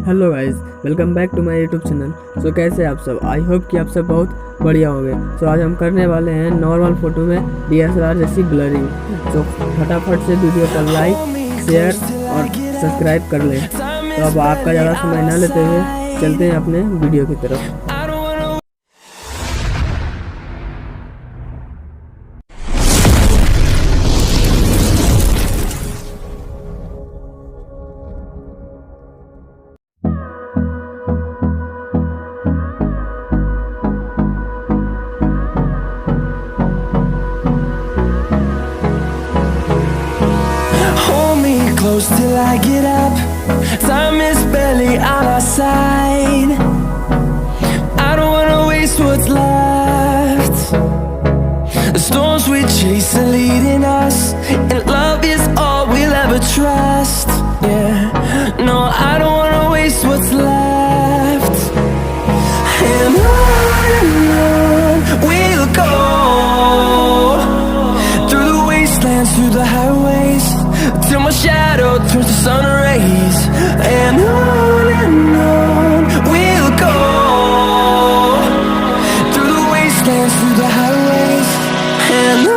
Hello guys, welcome back to my YouTube channel. So कैसे आप सब? आई होप कि आप सब बहुत बढ़िया होंगे। सो आज हम करने वाले हैं नॉर्मल फ़ोटो में DSLR जैसी ब्लरिंग। सो फटाफट से वीडियो को लाइक, शेयर और सब्सक्राइब कर लें। तो अब आपका ज़्यादा समय ना लेते हुए चलते हैं अपने वीडियो की तरफ। Close till I get up. Time is barely on our side. I don't wanna waste what's left. The storms we chase are leading us, and love is all we'll ever trust. Yeah, no, I don't wanna waste what's left. And on we'll go, through the wastelands, through the highways, till my shadow turns to sun rays. And on we'll go, through the wastelands, through the highways. And on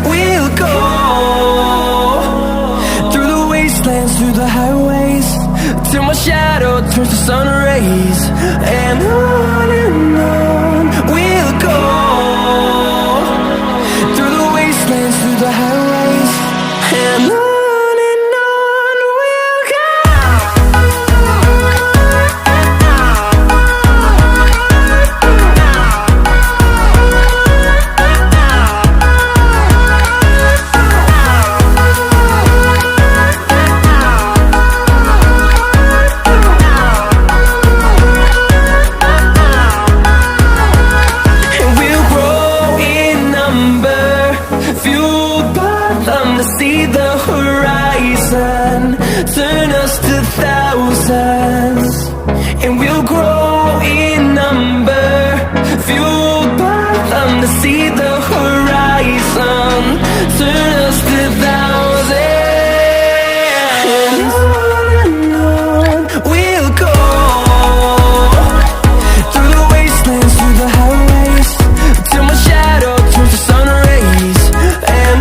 we'll go. Through the highways, till my shadow turns to sun rays. And on we'll go, through the wastelands, through the highways. And on we'll go. See the horizon, turn us to thousands, and we'll grow in number, fueled by them. To see the horizon, turn us to thousands, and on we'll go, through the wastelands, through the highways, till my shadow turns to sun rays. And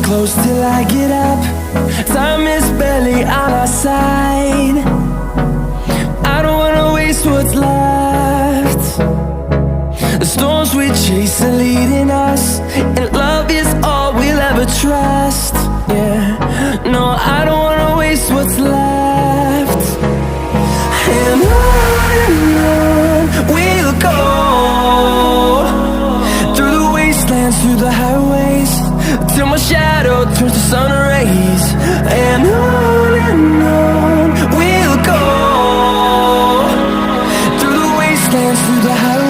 close till I get up. Time is barely on our side. I don't wanna waste what's left. The storms we chase are leading us, and love is all we'll ever trust. Yeah, no, I don't wanna waste what's left. And on we'll go, through the wastelands, through the highways, till my shadow turns to sun rays. And on we'll go, through the wastelands, through the highways.